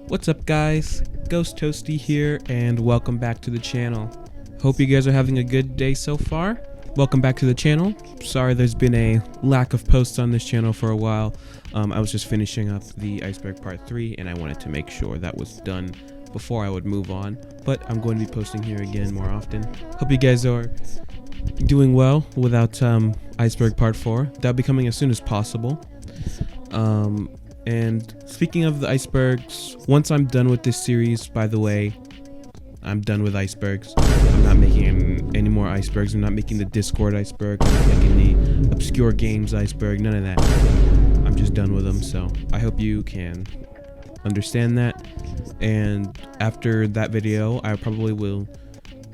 What's up guys, Ghost Toasty here and welcome back to the channel. Hope you guys are having a good day so far. Welcome back to the channel. Sorry there's been a lack of posts on this channel for a while. I was just finishing up the iceberg part 3 and I wanted to make sure that was done before I would move on. But I'm going to be posting here again more often. Hope you guys are doing well without iceberg part 4. That'll be coming as soon as possible. And speaking of the icebergs, once I'm done with this series, by the way, I'm done with icebergs. I'm not making any more icebergs. I'm not making the Discord iceberg. I'm not making the obscure games iceberg. None of that. I'm just done with them. So I hope you can understand that. And after that video, I probably will.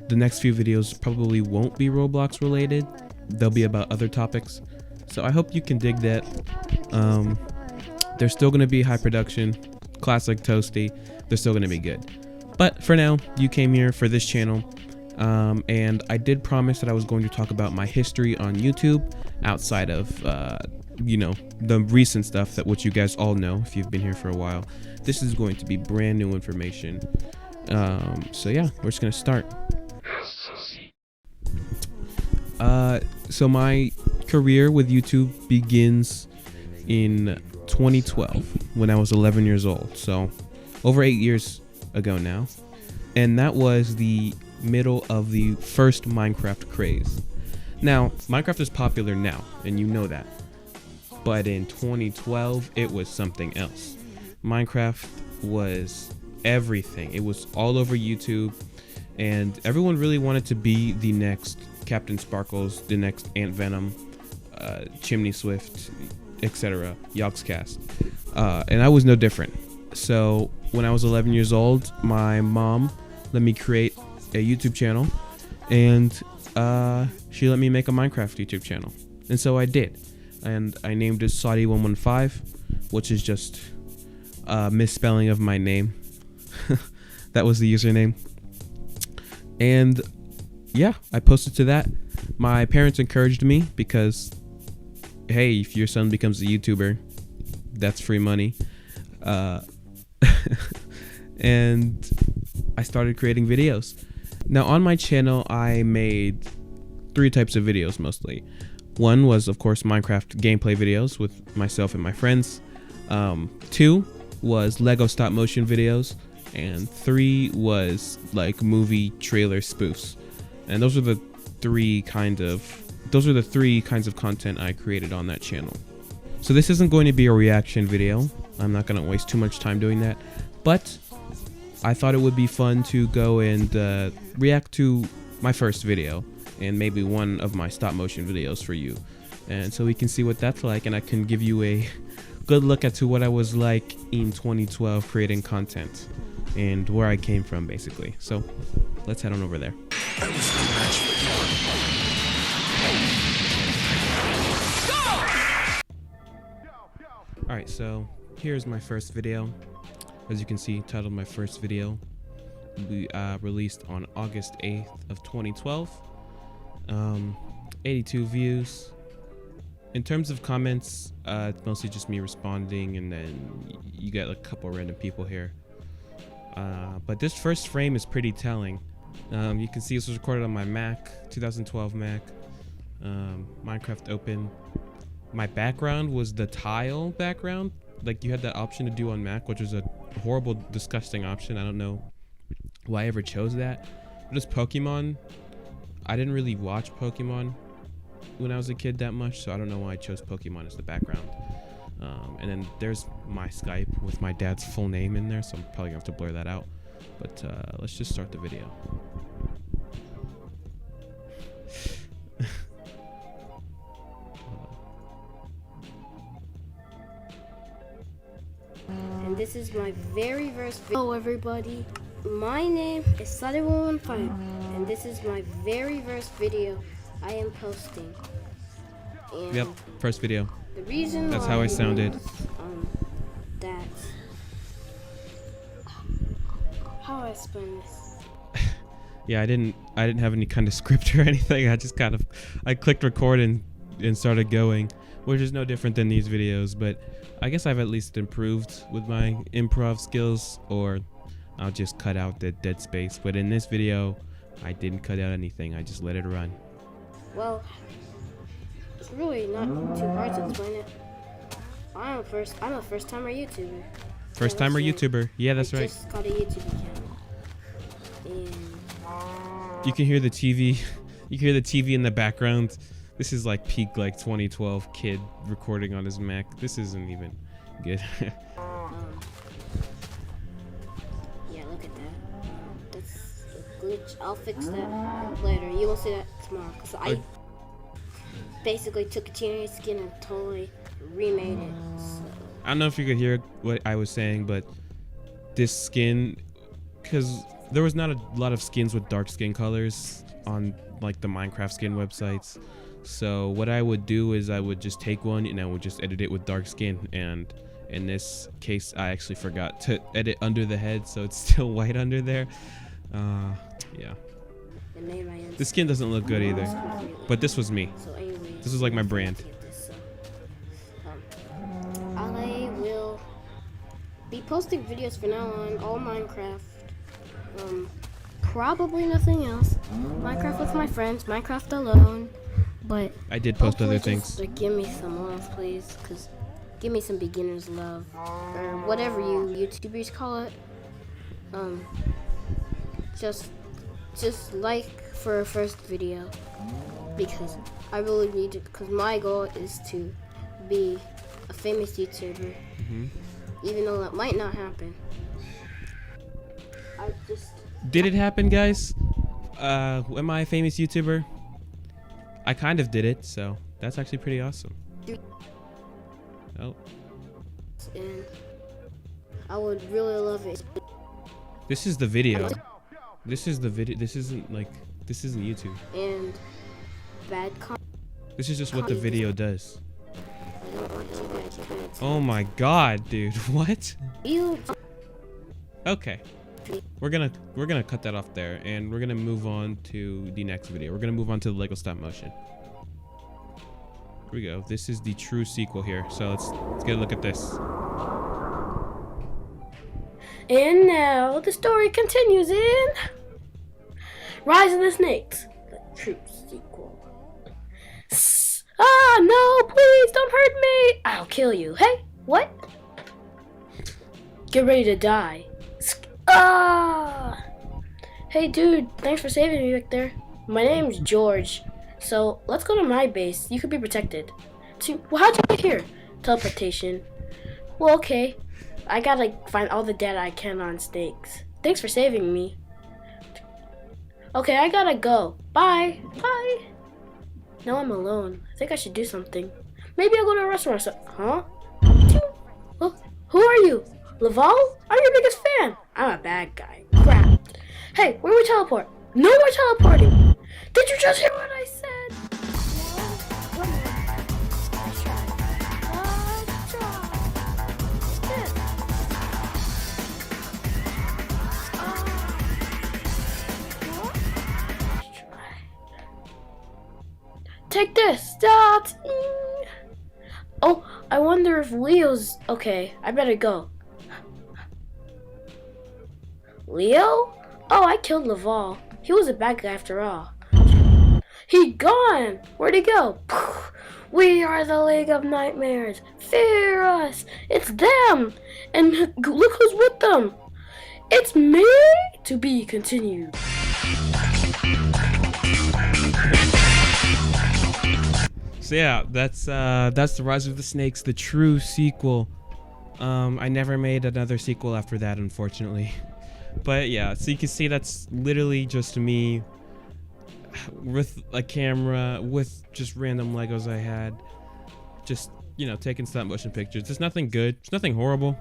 The next few videos probably won't be Roblox related. They'll be about other topics. So I hope you can dig that. They're still going to be high production, classic Toasty. They're still going to be good. But for now, you came here for this channel. And I did promise that I was going to talk about my history on YouTube outside of, you know, the recent stuff that which you guys all know if you've been here for a while. This is going to be brand new information. So yeah, we're just going to start. So my career with YouTube begins in 2012 when I was 11 years old, so over 8 years ago now, and that was the middle of the first Minecraft craze. Now Minecraft is popular now and you know that, but in 2012 it was something else. Minecraft was everything. It was all over YouTube and everyone really wanted to be the next Captain Sparkles, the next Ant Venom, Chimney Swift, etc. Yogscast, and I was no different. So when I was 11 years old, my mom let me create a YouTube channel, and she let me make a Minecraft YouTube channel, and so I did, and I named it Saudi115, which is just a misspelling of my name. That was the username, and yeah, I posted to that. My parents encouraged me because, hey, if your son becomes a YouTuber, that's free money. And I started creating videos. Now on my channel, I made 3 types of videos mostly. One was, of course, Minecraft gameplay videos with myself and my friends. 2 was Lego stop motion videos. And 3 was like movie trailer spoofs. And those are the 3 kinds of content I created on that channel. So this isn't going to be a reaction video. I'm not going to waste too much time doing that. But I thought it would be fun to go and react to my first video and maybe one of my stop motion videos for you. And so we can see what that's like, and I can give you a good look at what I was like in 2012 creating content and where I came from basically. So let's head on over there. Alright, so here's my first video. As you can see, titled my first video. We released on August 8th of 2012. 82 views. In terms of comments, it's mostly just me responding, and then you get a couple random people here. But this first frame is pretty telling. You can see this was recorded on my Mac, 2012 Mac. Minecraft open. My background was the tile background, like you had that option to do on Mac, which was a horrible, disgusting option. I don't know why I ever chose that. But it's Pokemon. I didn't really watch Pokemon when I was a kid that much, so I don't know why I chose Pokemon as the background. And then there's my Skype with my dad's full name in there, so I'm probably gonna have to blur that out. But let's just start the video. And this is my very first video. Hello everybody, my name is Saudi115, and this is my very first video I am posting. And yep, first video. The reason that's how I sounded. That how I explain this. Yeah, I didn't have any kind of script or anything. I just I clicked record and started going. which is no different than these videos, but I guess I've at least improved with my improv skills, or I'll just cut out the dead space. But in this video, I didn't cut out anything. I just let it run. Well, it's really not too hard to explain it. I'm a first-timer YouTuber. First-timer YouTuber. Yeah, that's right. I just got a YouTube account. And you can hear the TV. You can hear the TV in the background. This is like peak, like 2012 kid recording on his Mac. This isn't even good. yeah, look at that. That's a glitch. I'll fix that later. You will see that tomorrow. Cause I basically took a teenage skin and totally remade it. So. I don't know if you could hear what I was saying, but this skin, because there was not a lot of skins with dark skin colors on like the Minecraft skin websites. So what I would do is I would just take one and I would just edit it with dark skin, and in this case I actually forgot to edit under the head, so it's still white under there. Yeah. The skin doesn't look good either, but this was me. So anyway, this was like my brand. I will be posting videos from now on, all Minecraft. Probably nothing else. Minecraft with my friends, Minecraft alone. But I did post other things. Just, give me some love, please, cause give me some beginner's love, or whatever you YouTubers call it. Just like for a first video, because I really need it. Cause my goal is to be a famous YouTuber, even though that might not happen. Did it happen, guys? Am I a famous YouTuber? I kind of did it, so that's actually pretty awesome. Oh. And I would really love it. This is the video. This is the video. This isn't YouTube. And bad this is just what the video does. Oh my god, dude. What? Okay. We're gonna cut that off there, and we're gonna move on to the next video. We're gonna move on to the Lego stop motion. Here we go. This is the true sequel here. So let's get a look at this. And now the story continues in Rise of the Snakes, the true sequel. Ah, no, please don't hurt me. I'll kill you. Hey, what? Get ready to die. Ah! Hey, dude, thanks for saving me back there. My name's George. So let's go to my base. You could be protected. Well, how'd you get here? Teleportation. Well, okay. I gotta find all the data I can on snakes. Thanks for saving me. Okay, I gotta go. Bye. Bye. Now I'm alone. I think I should do something. Maybe I'll go to a restaurant. Huh? Oh, who are you? Laval? I'm your biggest fan. I'm a bad guy. Crap. Hey, where we teleport? No more teleporting. Did you just hear what I said? Take this. Oh, I wonder if Leo's okay. I better go. Leo? Oh, I killed Laval. He was a bad guy after all. He gone! Where'd he go? We are the League of Nightmares. Fear us! It's them! And look who's with them! It's me! To be continued. So yeah, that's the Rise of the Snakes, the true sequel. I never made another sequel after that, unfortunately. But yeah, so you can see that's literally just me with a camera, with just random Legos I had, just, you know, taking stop motion pictures. There's nothing good, there's nothing horrible.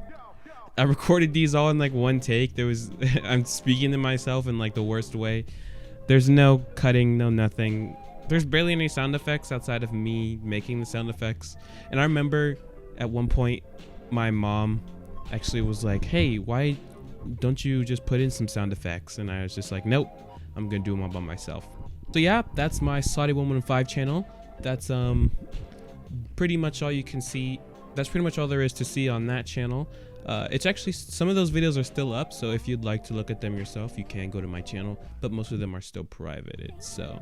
I recorded these all in like one take. I'm speaking to myself in like the worst way. There's no cutting, no nothing. There's barely any sound effects outside of me making the sound effects. And I remember at one point my mom actually was like, hey, why don't you just put in some sound effects? And I was just like, nope, I'm gonna do them all by myself. So yeah, that's my Saudi115 channel. That's pretty much all you can see. That's pretty much all there is to see on that channel. It's actually, some of those videos are still up, so if you'd like to look at them yourself, you can go to my channel, but most of them are still privated. So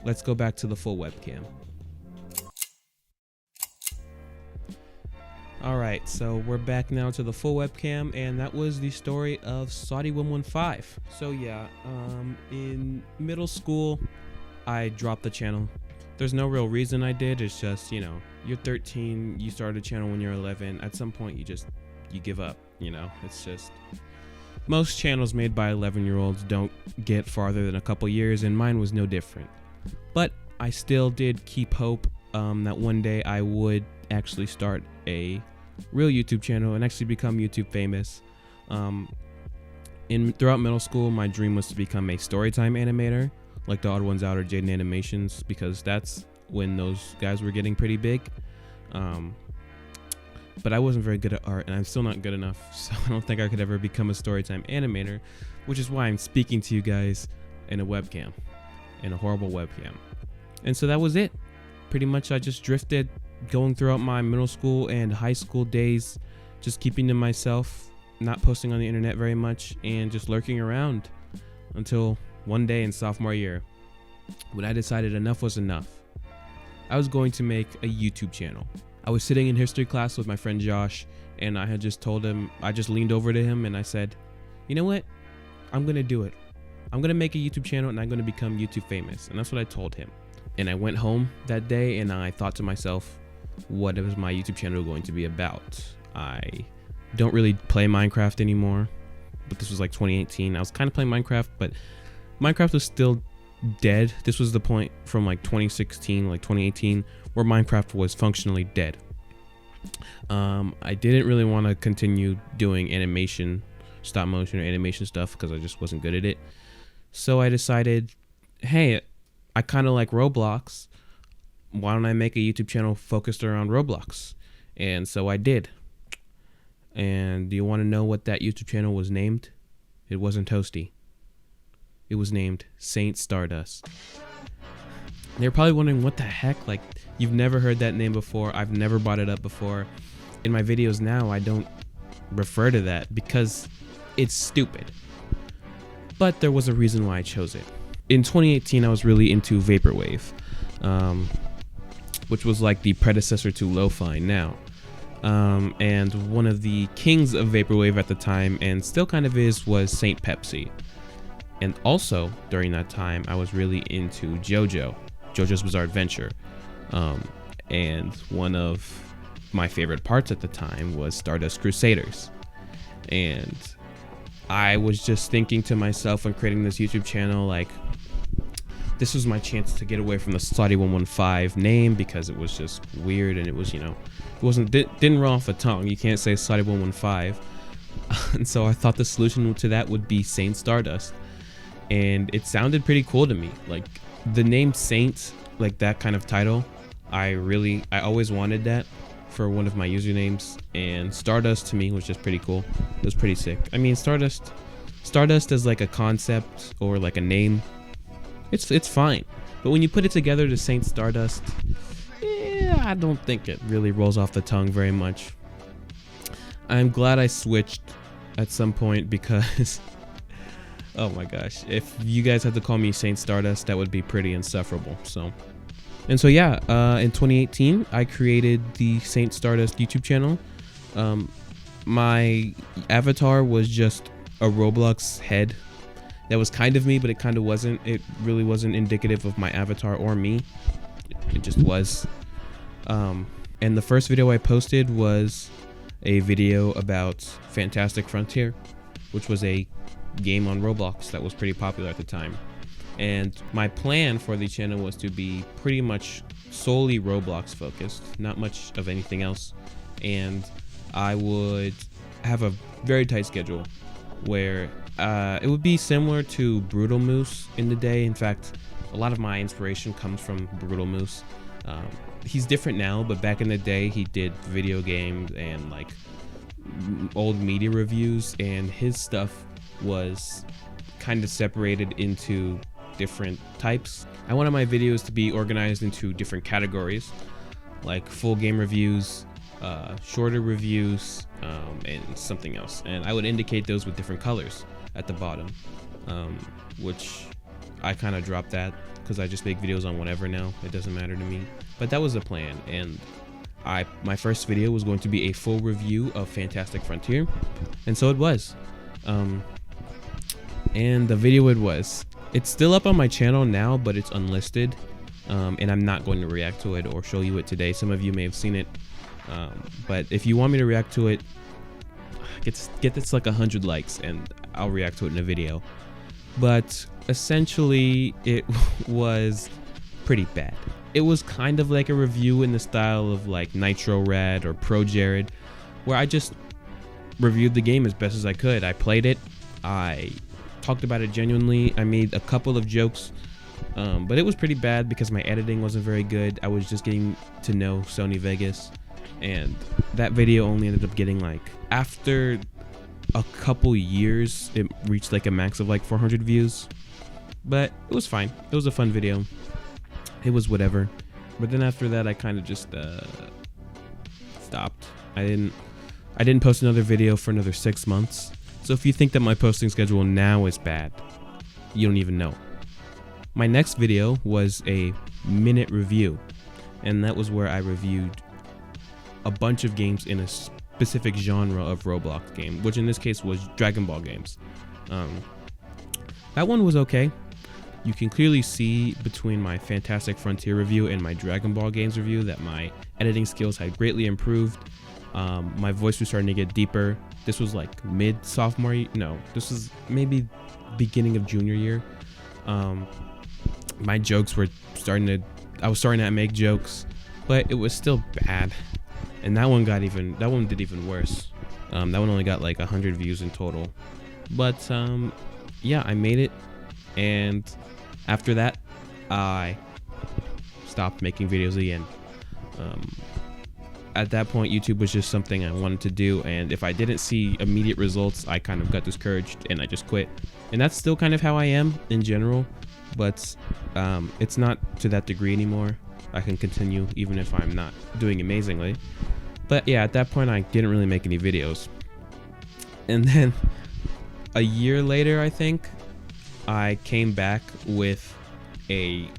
let's go back to the full webcam. Alright, so we're back now to the full webcam, and that was the story of Saudi115. So yeah, in middle school, I dropped the channel. There's no real reason I did, it's just, you know, you're 13, you started a channel when you're 11, at some point you give up, you know, it's just, most channels made by 11-year-olds don't get farther than a couple years, and mine was no different. But I still did keep hope that one day I would actually start a real YouTube channel and actually become YouTube famous. Throughout middle school, my dream was to become a storytime animator, like the Odd Ones Out or Jaden Animations, because that's when those guys were getting pretty big. But I wasn't very good at art, and I'm still not good enough, so I don't think I could ever become a storytime animator, which is why I'm speaking to you guys in a webcam, in a horrible webcam. And so that was it. Pretty much I just drifted, going throughout my middle school and high school days, just keeping to myself, not posting on the internet very much, and just lurking around until one day in sophomore year when I decided enough was enough. I was going to make a YouTube channel. I was sitting in history class with my friend Josh, and I had just told him, I just leaned over to him and I said, you know what, I'm gonna do it. I'm gonna make a YouTube channel and I'm gonna become YouTube famous. And that's what I told him. And I went home that day and I thought to myself, what is my YouTube channel going to be about? I don't really play Minecraft anymore, but this was like 2018. I was kind of playing Minecraft, but Minecraft was still dead. This was the point from like 2016, like 2018, where Minecraft was functionally dead. I didn't really want to continue doing animation, stop motion or animation stuff, because I just wasn't good at it. So I decided, hey, I kind of like Roblox. Why don't I make a YouTube channel focused around Roblox? And so I did. And do you want to know what that YouTube channel was named? It wasn't Toasty. It was named Saint Stardust. They're probably wondering, what the heck? Like, you've never heard that name before. I've never brought it up before. In my videos now, I don't refer to that because it's stupid. But there was a reason why I chose it. In 2018, I was really into Vaporwave, which was like the predecessor to Lo-Fi now. And one of the kings of Vaporwave at the time, and still kind of is, was Saint Pepsi. And also, during that time, I was really into JoJo's Bizarre Adventure. And one of my favorite parts at the time was Stardust Crusaders. And I was just thinking to myself when creating this YouTube channel, like, this was my chance to get away from the Saudi115 name, because it was just weird and it was, you know, didn't roll off the tongue. You can't say Saudi115. And so I thought the solution to that would be Saint Stardust. And it sounded pretty cool to me. Like, the name Saint, like that kind of title, I always wanted that for one of my usernames. And Stardust to me was just pretty cool. It was pretty sick. I mean, Stardust as like a concept or like a name, it's fine. But when you put it together to Saint Stardust, yeah, I don't think it really rolls off the tongue very much. I'm glad I switched at some point, because oh my gosh, if you guys had to call me Saint Stardust, that would be pretty insufferable. In 2018, I created the Saint Stardust YouTube channel. My avatar was just a Roblox head. That was kind of me, but it kind of wasn't. It really wasn't indicative of my avatar or me. It just was. And the first video I posted was a video about Fantastic Frontier, which was a game on Roblox that was pretty popular at the time. And my plan for the channel was to be pretty much solely Roblox focused, not much of anything else. And I would have a very tight schedule where it would be similar to Brutal Moose in the day. In fact, a lot of my inspiration comes from Brutal Moose. He's different now, but back in the day he did video games and like old media reviews, and his stuff was kind of separated into different types. I wanted my videos to be organized into different categories. like full game reviews, shorter reviews, and something else. And I would indicate those with different colors at the bottom, which I kind of dropped that because I just make videos on whatever now. It doesn't matter to me. But that was the plan, and my first video was going to be a full review of Fantastic Frontier, and so it was. And the video it's still up on my channel now, but it's unlisted, and I'm not going to react to it or show you it today. Some of you may have seen it, but if you want me to react to it, get this like 100 likes and I'll react to it in a video. But essentially it was pretty bad. It was kind of like a review in the style of like Nitro Rad or Pro Jared, where I just reviewed the game as best as I could. I played it, I talked about it genuinely, I made a couple of jokes, but it was pretty bad because my editing wasn't very good. I was just getting to know Sony Vegas, and that video only ended up getting like, after a couple years, it reached like a max of like 400 views, but it was fine. It was a fun video. It was whatever. But then after that, I kind of just stopped. I didn't post another video for another 6 months. So if you think that my posting schedule now is bad, you don't even know. My next video was a minute review, and that was where I reviewed a bunch of games in a specific genre of Roblox game, which in this case was Dragon Ball games. That one was okay. You can clearly see between my Fantastic Frontier review and my Dragon Ball games review that my editing skills had greatly improved. My voice was starting to get deeper. This was like mid-sophomore year. No, this was maybe beginning of junior year. My jokes were I was starting to make jokes, but it was still bad. And that one did even worse. That one only got like 100 views in total. But yeah, I made it, and after that, I stopped making videos again. At that point, YouTube was just something I wanted to do, and if I didn't see immediate results, I kind of got discouraged and I just quit. And that's still kind of how I am in general, but it's not to that degree anymore. I can continue even if I'm not doing amazingly. But yeah, at that point, I didn't really make any videos. And then a year later, I think, I came back with a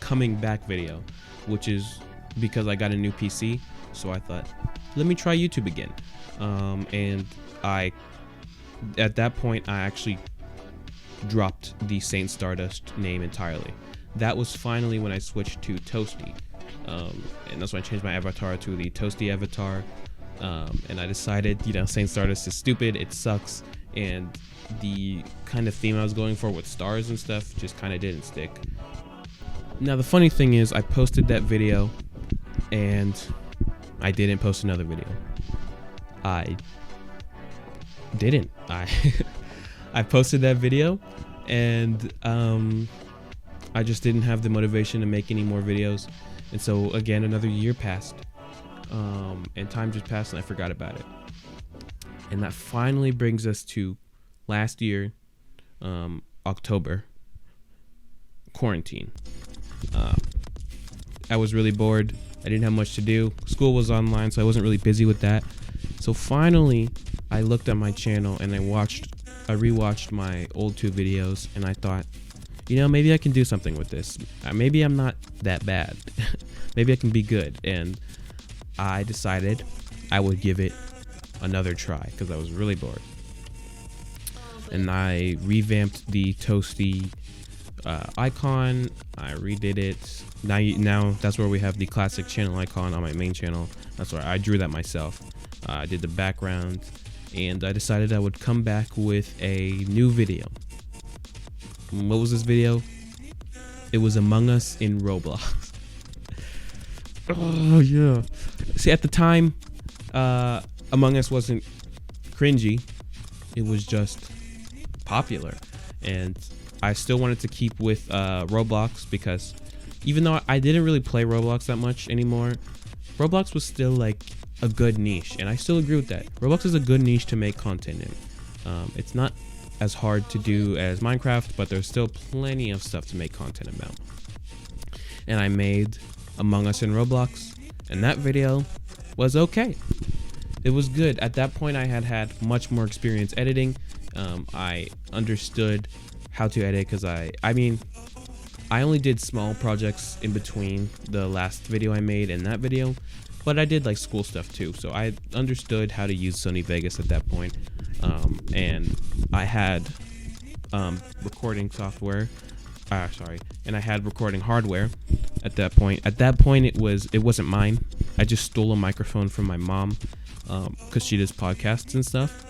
coming back video, which is because I got a new PC. So I thought, let me try YouTube again. And at that point, I actually dropped the Saint Stardust name entirely. That was finally when I switched to Toasty. And that's when I changed my avatar to the Toasty avatar. And I decided, Saint Stardust is stupid, it sucks, and the kind of theme I was going for with stars and stuff just kind of didn't stick. Now the funny thing is, I posted that video and I didn't post another video. I posted that video, and I just didn't have the motivation to make any more videos. And so again, another year passed, and time just passed and I forgot about it. And that finally brings us to last year, October, quarantine. I was really bored. I didn't have much to do. School was online, so I wasn't really busy with that. So finally, I looked at my channel and I rewatched my old 2 videos, and I thought, maybe I can do something with this. Maybe I'm not that bad. Maybe I can be good. And I decided I would give it another try because I was really bored. And I revamped the Toasty icon. I redid it. Now that's where we have the classic channel icon on my main channel. That's where I drew that myself. I did the background, and I decided I would come back with a new video. What was this video? It was Among Us in Roblox. Oh yeah. See, at the time, Among Us wasn't cringy. It was just popular, and I still wanted to keep with Roblox, because even though I didn't really play Roblox that much anymore, Roblox was still like a good niche, and I still agree with that. Roblox is a good niche to make content in. It's not as hard to do as Minecraft, but there's still plenty of stuff to make content about. And I made Among Us in Roblox, and that video was okay. It was good. At that point, I had much more experience editing. I understood how to edit because I only did small projects in between the last video I made and that video, but I did like school stuff too. So I understood how to use Sony Vegas at that point. And I had recording software. And I had recording hardware at that point. At that point, it wasn't mine. I just stole a microphone from my mom because she does podcasts and stuff,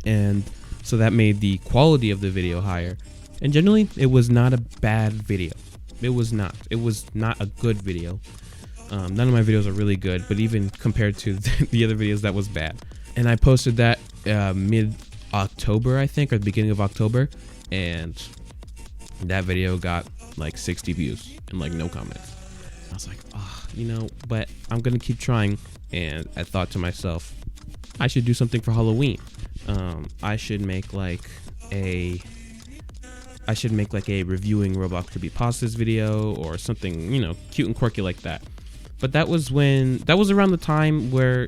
and so that made the quality of the video higher. And generally, it was not a bad video. It was not a good video. None of my videos are really good, but even compared to the other videos, that was bad. And I posted that mid-October, I think, or the beginning of October, and that video got like 60 views and like no comments. I was like, but I'm gonna keep trying. And I thought to myself, I should do something for Halloween. I should make like a reviewing Roblox creepypastas video or something, cute and quirky like that. But that was around the time where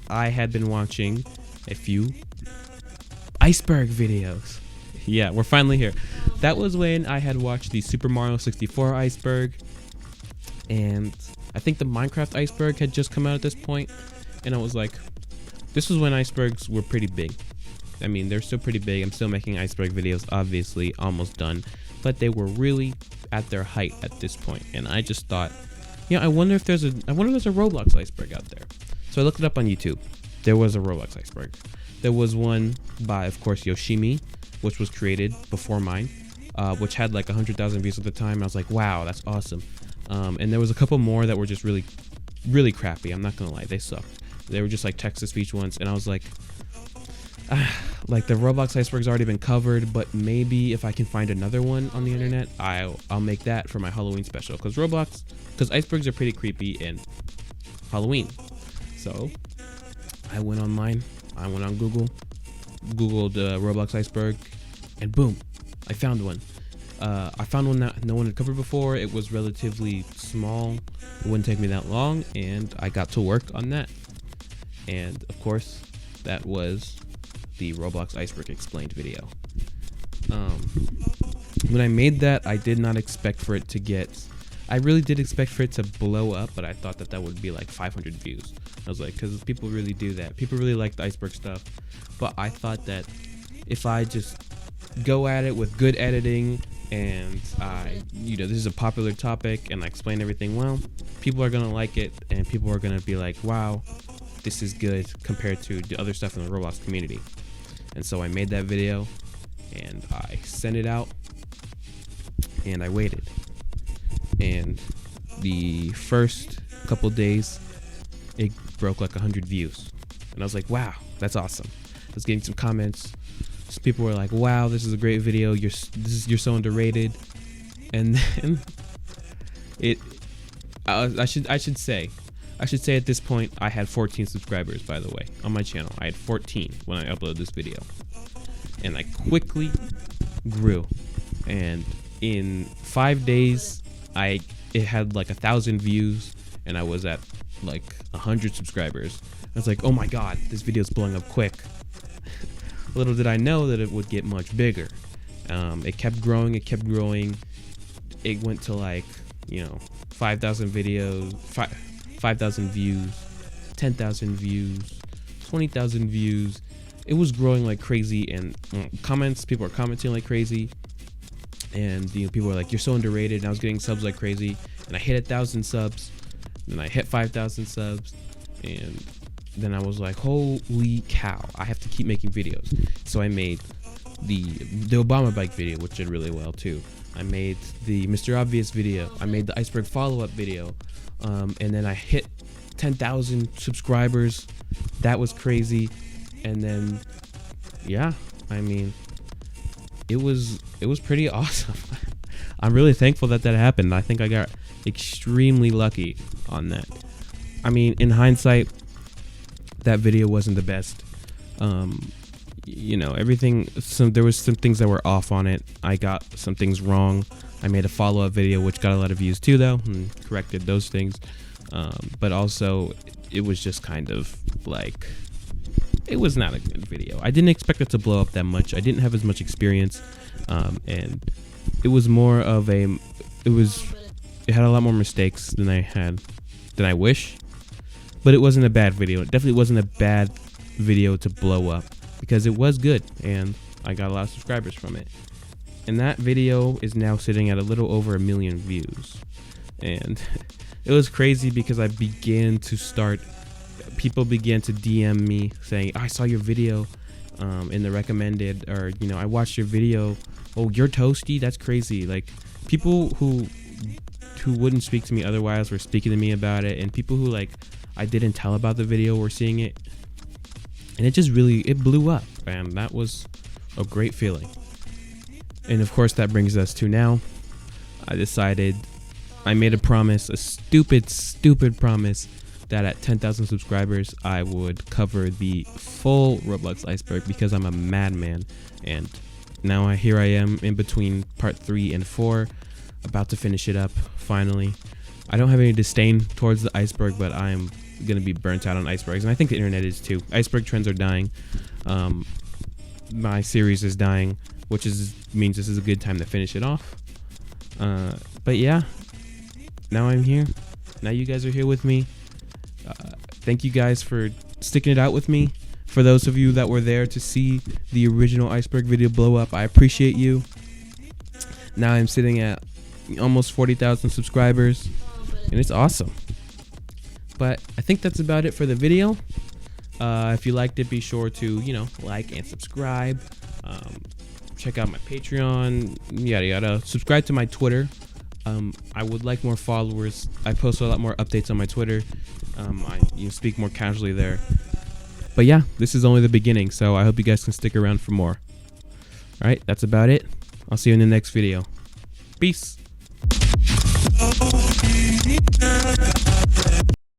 I had been watching a few iceberg videos. Yeah, we're finally here. That was when I had watched the Super Mario 64 iceberg, and I think the Minecraft iceberg had just come out at this point, and I was like, this was when icebergs were pretty big. I mean, they're still pretty big. I'm still making iceberg videos, obviously, almost done, but they were really at their height at this point, and I just thought, I wonder if there's a Roblox iceberg out there. So I looked it up on YouTube. There was a Roblox iceberg. There was one by, of course, Yoshimi, which was created before mine, which had like 100,000 views at the time. I was like, wow, that's awesome. And there was a couple more that were just really, really crappy. I'm not gonna lie, they sucked. They were just like text-to-speech ones, and I was like, like the Roblox iceberg's already been covered, but maybe if I can find another one on the internet, I'll make that for my Halloween special. Because icebergs are pretty creepy and Halloween. So I went online. I went on Googled Roblox iceberg, and boom, I found one. I found one that no one had covered before. It was relatively small. It wouldn't take me that long, and I got to work on that. And of course, that was the Roblox iceberg explained video. When I made that, I did not expect for it to get. I really did expect for it to blow up, but I thought that would be like 500 views. I was like, because people really do that. People really like the iceberg stuff. But I thought that if I just go at it with good editing and this is a popular topic and I explain everything well, people are gonna like it and people are gonna be like, wow, this is good compared to the other stuff in the Roblox community. And so I made that video and I sent it out and I waited. And the first couple days, it broke like 100 views. And I was like, wow, that's awesome. I was getting some comments. Some people were like, wow, this is a great video. You're so underrated. And then I should say at this point, I had 14 subscribers, by the way, on my channel. I had 14 when I uploaded this video. And I quickly grew. And in 5 days, it had like 1,000 views, and I was at like 100 subscribers. I was like, oh my god, this video is blowing up quick. Little did I know that it would get much bigger. It kept growing. It went to like 5,000 videos, 5,000 views, 10,000 views, 20,000 views. It was growing like crazy, and comments. People are commenting like crazy. And people were like, you're so underrated. And I was getting subs like crazy, and I hit 1,000 subs, then I hit 5,000 subs, and then I was like, holy cow, I have to keep making videos. So I made the Obama bike video, which did really well too. I made the Mr. Obvious video. I made the iceberg follow-up video, and then I hit 10,000 subscribers. That was crazy. And then it was pretty awesome. I'm really thankful that happened. I think I got extremely lucky on that. I mean, in hindsight, that video wasn't the best. Everything. There was some things that were off on it. I got some things wrong. I made a follow-up video which got a lot of views too, though, and corrected those things. but also it was just kind of like, it was not a good video. I didn't expect it to blow up that much. I didn't have as much experience, and it was more of a, it had a lot more mistakes than I wish, but it wasn't a bad video. It definitely wasn't a bad video to blow up, because it was good and I got a lot of subscribers from it. And that video is now sitting at a little over 1 million views. And it was crazy because people began to DM me saying, I saw your video in the recommended, or, you know, I watched your video. Oh, you're toasty? That's crazy. Like, people who wouldn't speak to me otherwise were speaking to me about it, and people who, like, I didn't tell about the video were seeing it. And it blew up, and that was a great feeling. And of course, that brings us to now. I made a promise, a stupid promise, that at 10,000 subscribers, I would cover the full Roblox iceberg, because I'm a madman. And now here I am in between part 3 and 4, about to finish it up, finally. I don't have any disdain towards the iceberg, but I'm going to be burnt out on icebergs, and I think the internet is too. Iceberg trends are dying. My series is dying, which means this is a good time to finish it off. But yeah, now I'm here. Now you guys are here with me. Thank you guys for sticking it out with me. For those of you that were there to see the original iceberg video blow up, I appreciate you. Now I'm sitting at almost 40,000 subscribers, and it's awesome. But I think that's about it for the video. If you liked it, be sure to, you know, like and subscribe. Check out my Patreon, yada yada. Subscribe to my Twitter. I would like more followers. I post a lot more updates on my Twitter. I speak more casually there. But yeah, this is only the beginning, so I hope you guys can stick around for more. Alright, that's about it. I'll see you in the next video. Peace.